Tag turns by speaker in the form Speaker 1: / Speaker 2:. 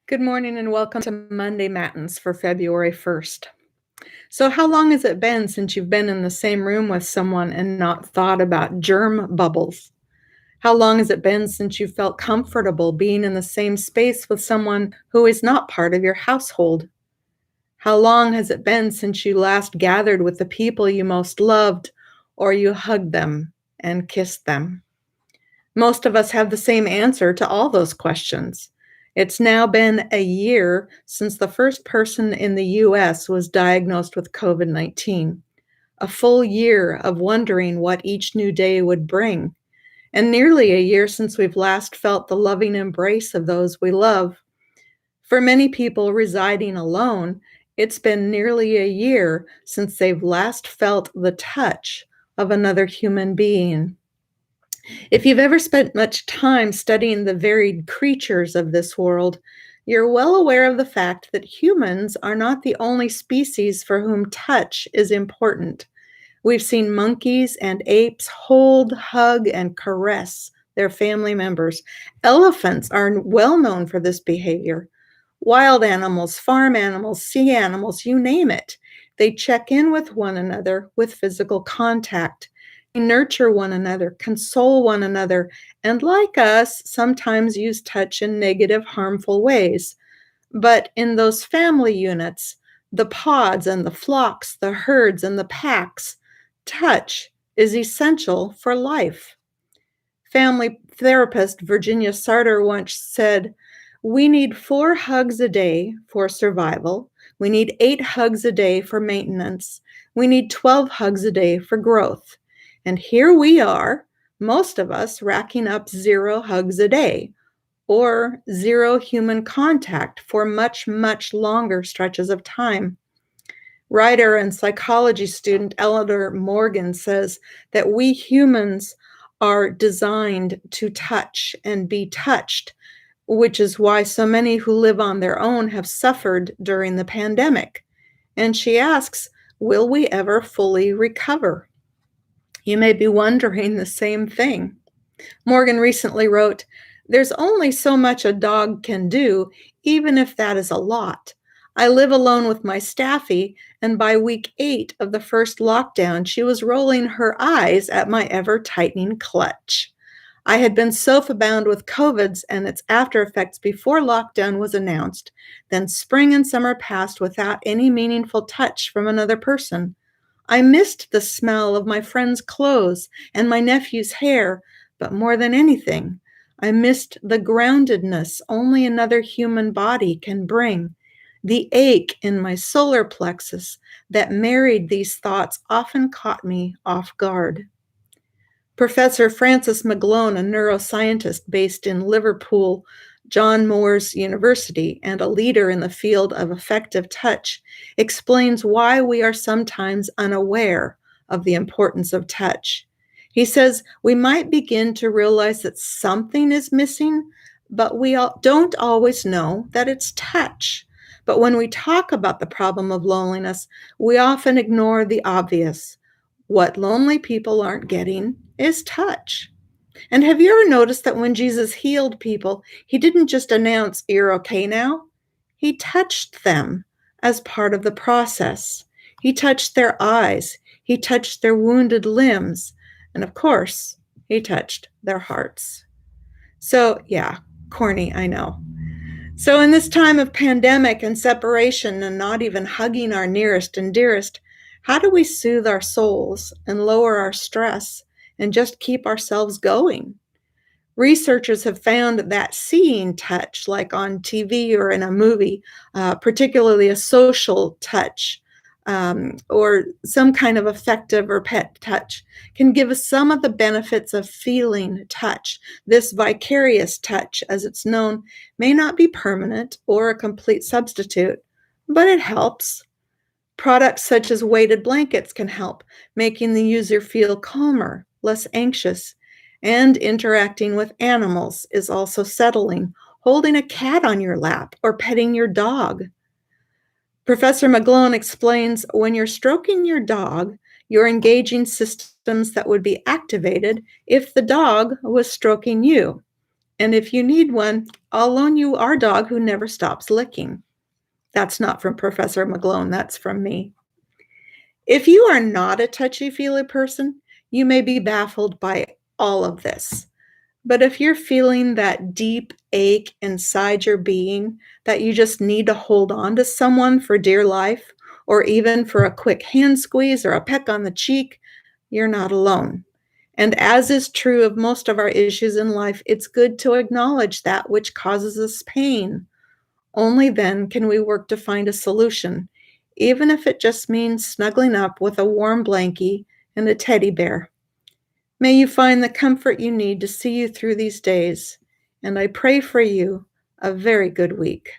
Speaker 1: Good morning and welcome to Monday Matins for February 1st. So, how long has it been since you've been in the same room with someone and not thought about germ bubbles? How long has it been since you felt comfortable being in the same space with someone who is not part of your household? How long has it been since you last gathered with the people you most loved or you hugged them and kissed them? Most of us have the same answer to all those questions. It's now been a year since the first person in the US was diagnosed with COVID 19, a full year of wondering what each new day would bring, and nearly a year since we've last felt the loving embrace of those we love. For many people residing alone, it's been nearly a year since they've last felt the touch of another human being. If you've ever spent much time studying the varied creatures of this world, you're well aware of the fact that humans are not the only species for whom touch is important. We've seen monkeys and apes hold, hug, and caress their family members. Elephants are well known for this behavior. Wild animals, farm animals, sea animals, you name it. They check in with one another with physical contact. They nurture one another, console one another, and like us, sometimes use touch in negative, harmful ways. But in those family units, the pods and the flocks, the herds and the packs, touch is essential for life. Family therapist Virginia Sarter once said, "We need 4 hugs a day for survival. We need 8 hugs a day for maintenance. We need 12 hugs a day for growth." And here we are, most of us racking up 0 hugs a day or 0 human contact for much, much longer stretches of time. Writer and psychology student Eleanor Morgan says that we humans are designed to touch and be touched, which is why so many who live on their own have suffered during the pandemic. And she asks, will we ever fully recover? You may be wondering the same thing. Morgan recently wrote, "There's only so much a dog can do, even if that is a lot. I live alone with my Staffy, and by week 8 of the first lockdown, she was rolling her eyes at my ever tightening clutch. I had been sofa-bound with COVIDs and its after effects before lockdown was announced. Then spring and summer passed without any meaningful touch from another person. I missed the smell of my friend's clothes and my nephew's hair, but more than anything, I missed the groundedness only another human body can bring. The ache in my solar plexus that married these thoughts often caught me off guard." Professor Frances McGlone, a neuroscientist based in Liverpool, John Moores University, and a leader in the field of affective touch, explains why we are sometimes unaware of the importance of touch. He says we might begin to realize that something is missing, but we don't always know that it's touch. But when we talk about the problem of loneliness, we often ignore the obvious. What lonely people aren't getting is touch. And have you ever noticed that when Jesus healed people, he didn't just announce, "You're okay now"? He touched them as part of the process. He touched their eyes. He touched their wounded limbs. And of course, he touched their hearts. So, yeah, corny, I know. So, in this time of pandemic and separation and not even hugging our nearest and dearest, how do we soothe our souls and lower our stress and just keep ourselves going? Researchers have found that seeing touch, like on TV or in a movie, particularly a social touch or some kind of affective or pet touch, can give us some of the benefits of feeling touch. This vicarious touch, as it's known, may not be permanent or a complete substitute, but it helps. Products such as weighted blankets can help, making the user feel calmer, less anxious, and interacting with animals is also settling. Holding a cat on your lap or petting your dog. Professor McGlone explains when you're stroking your dog, you're engaging systems that would be activated if the dog was stroking you. And if you need one, I'll loan you our dog who never stops licking. That's not from Professor McGlone, that's from me. If you are not a touchy-feely person, you may be baffled by all of this. But if you're feeling that deep ache inside your being that you just need to hold on to someone for dear life, or even for a quick hand squeeze or a peck on the cheek, you're not alone. And as is true of most of our issues in life, it's good to acknowledge that which causes us pain. Only then can we work to find a solution, even if it just means snuggling up with a warm blankie and a teddy bear. May you find the comfort you need to see you through these days, and I pray for you a very good week.